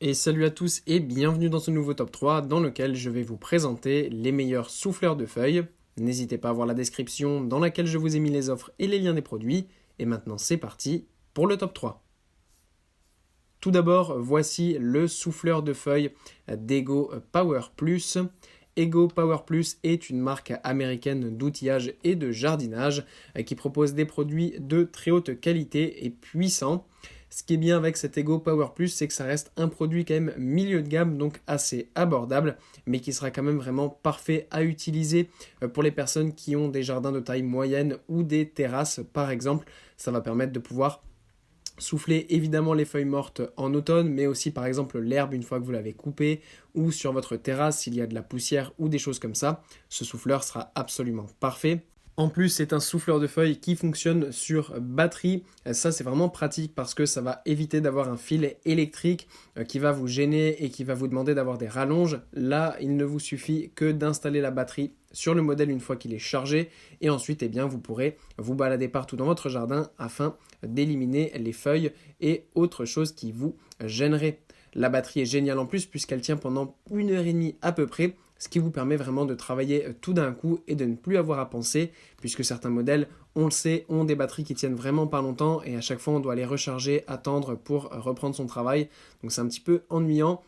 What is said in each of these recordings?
Et salut à tous et bienvenue dans ce nouveau top 3 dans lequel je vais vous présenter les meilleurs souffleurs de feuilles. N'hésitez pas à voir la description dans laquelle je vous ai mis les offres et les liens des produits. Et maintenant c'est parti pour le top 3. Tout d'abord, voici le souffleur de feuilles d'Ego Power Plus. Ego Power Plus est une marque américaine d'outillage et de jardinage qui propose des produits de très haute qualité et puissants. Ce qui est bien avec cet Ego Power Plus, c'est que ça reste un produit quand même milieu de gamme, donc assez abordable, mais qui sera quand même vraiment parfait à utiliser pour les personnes qui ont des jardins de taille moyenne ou des terrasses par exemple. Ça va permettre de pouvoir souffler évidemment les feuilles mortes en automne, mais aussi par exemple l'herbe une fois que vous l'avez coupée, ou sur votre terrasse s'il y a de la poussière ou des choses comme ça. Ce souffleur sera absolument parfait. En plus, c'est un souffleur de feuilles qui fonctionne sur batterie. Ça, c'est vraiment pratique parce que ça va éviter d'avoir un fil électrique qui va vous gêner et qui va vous demander d'avoir des rallonges. Là, il ne vous suffit que d'installer la batterie sur le modèle une fois qu'il est chargé et ensuite, vous pourrez vous balader partout dans votre jardin afin d'éliminer les feuilles et autres choses qui vous gêneraient. La batterie est géniale en plus puisqu'elle tient pendant 1 heure et demie à peu près, ce qui vous permet vraiment de travailler tout d'un coup et de ne plus avoir à penser, puisque certains modèles, on le sait, ont des batteries qui tiennent vraiment pas longtemps et à chaque fois on doit les recharger, attendre pour reprendre son travail. Donc c'est un petit peu ennuyant.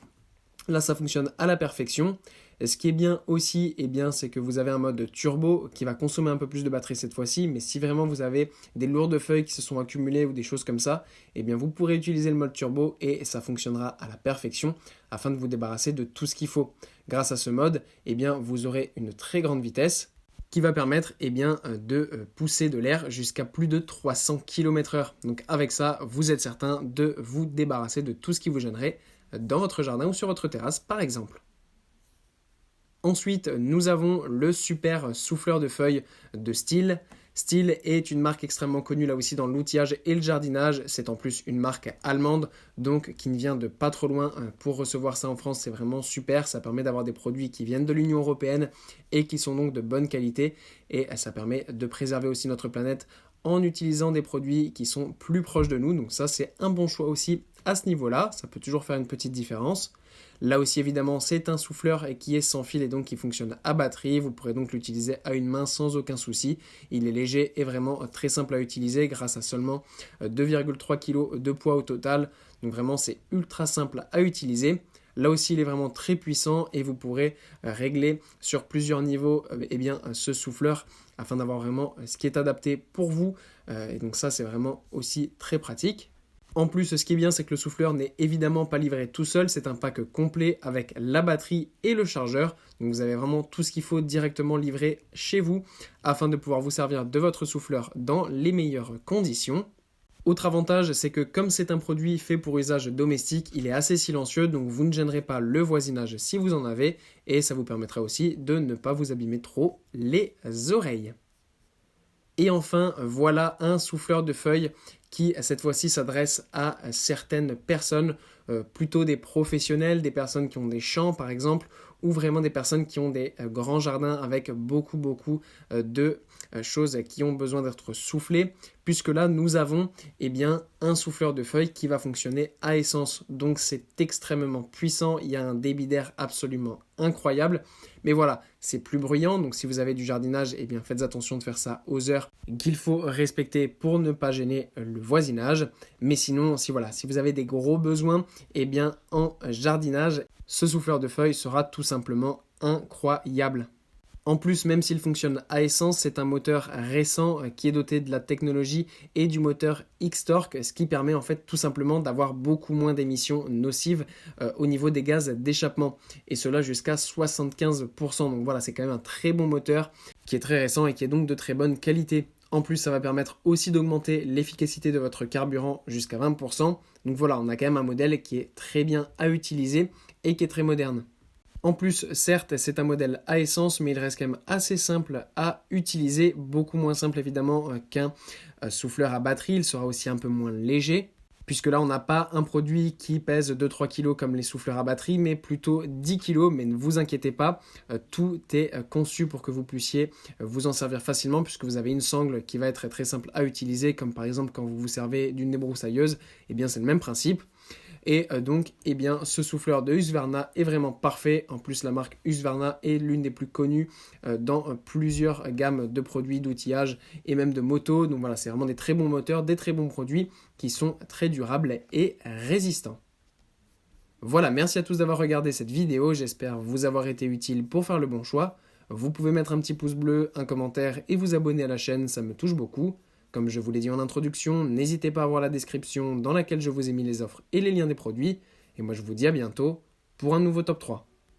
Là, ça fonctionne à la perfection. Et ce qui est bien aussi, c'est que vous avez un mode turbo qui va consommer un peu plus de batterie cette fois-ci. Mais si vraiment vous avez des lourdes feuilles qui se sont accumulées ou des choses comme ça, vous pourrez utiliser le mode turbo et ça fonctionnera à la perfection afin de vous débarrasser de tout ce qu'il faut. Grâce à ce mode, vous aurez une très grande vitesse qui va permettre de pousser de l'air jusqu'à plus de 300 km/h. Donc avec ça, vous êtes certain de vous débarrasser de tout ce qui vous gênerait dans votre jardin ou sur votre terrasse par exemple. Ensuite, nous avons le super souffleur de feuilles de Stihl. Stihl est une marque extrêmement connue là aussi dans l'outillage et le jardinage. C'est en plus une marque allemande, donc qui ne vient de pas trop loin. Pour recevoir ça en France, c'est vraiment super. Ça permet d'avoir des produits qui viennent de l'Union européenne et qui sont donc de bonne qualité. Et ça permet de préserver aussi notre planète en utilisant des produits qui sont plus proches de nous. Donc ça, c'est un bon choix aussi à ce niveau-là. Ça peut toujours faire une petite différence. Là aussi, évidemment, c'est un souffleur qui est sans fil et donc qui fonctionne à batterie. Vous pourrez donc l'utiliser à une main sans aucun souci. Il est léger et vraiment très simple à utiliser grâce à seulement 2,3 kg de poids au total. Donc vraiment, c'est ultra simple à utiliser. Là aussi, il est vraiment très puissant et vous pourrez régler sur plusieurs niveaux ce souffleur afin d'avoir vraiment ce qui est adapté pour vous. Et donc ça, c'est vraiment aussi très pratique. En plus, ce qui est bien, c'est que le souffleur n'est évidemment pas livré tout seul. C'est un pack complet avec la batterie et le chargeur. Donc vous avez vraiment tout ce qu'il faut directement livré chez vous afin de pouvoir vous servir de votre souffleur dans les meilleures conditions. Autre avantage, c'est que comme c'est un produit fait pour usage domestique, il est assez silencieux, donc vous ne gênerez pas le voisinage si vous en avez, et ça vous permettra aussi de ne pas vous abîmer trop les oreilles. Et enfin, voilà un souffleur de feuilles qui, cette fois-ci, s'adresse à certaines personnes, plutôt des professionnels, des personnes qui ont des champs par exemple, ou vraiment des personnes qui ont des grands jardins avec beaucoup de choses qui ont besoin d'être soufflées, puisque là nous avons un souffleur de feuilles qui va fonctionner à essence, donc c'est extrêmement puissant, il y a un débit d'air absolument incroyable, mais voilà, c'est plus bruyant, donc si vous avez du jardinage, faites attention de faire ça aux heures qu'il faut respecter pour ne pas gêner le voisinage, mais sinon, si vous avez des gros besoins, en jardinage, ce souffleur de feuilles sera tout simplement incroyable. En plus, même s'il fonctionne à essence, c'est un moteur récent qui est doté de la technologie et du moteur X-Torque, ce qui permet en fait tout simplement d'avoir beaucoup moins d'émissions nocives au niveau des gaz d'échappement, et cela jusqu'à 75%. Donc voilà, c'est quand même un très bon moteur qui est très récent et qui est donc de très bonne qualité. En plus, ça va permettre aussi d'augmenter l'efficacité de votre carburant jusqu'à 20%. Donc voilà, on a quand même un modèle qui est très bien à utiliser et qui est très moderne. En plus, certes, c'est un modèle à essence, mais il reste quand même assez simple à utiliser, beaucoup moins simple évidemment qu'un souffleur à batterie. Il sera aussi un peu moins léger, puisque là, on n'a pas un produit qui pèse 2-3 kg comme les souffleurs à batterie, mais plutôt 10 kg. Mais ne vous inquiétez pas, tout est conçu pour que vous puissiez vous en servir facilement, puisque vous avez une sangle qui va être très simple à utiliser, comme par exemple quand vous vous servez d'une débroussailleuse, c'est le même principe. Et donc, eh bien, ce souffleur de Husqvarna est vraiment parfait. En plus, la marque Husqvarna est l'une des plus connues dans plusieurs gammes de produits, d'outillage et même de motos. Donc voilà, c'est vraiment des très bons moteurs, des très bons produits qui sont très durables et résistants. Voilà, merci à tous d'avoir regardé cette vidéo. J'espère vous avoir été utile pour faire le bon choix. Vous pouvez mettre un petit pouce bleu, un commentaire et vous abonner à la chaîne, ça me touche beaucoup. Comme je vous l'ai dit en introduction, n'hésitez pas à voir la description dans laquelle je vous ai mis les offres et les liens des produits. Et moi je vous dis à bientôt pour un nouveau top 3.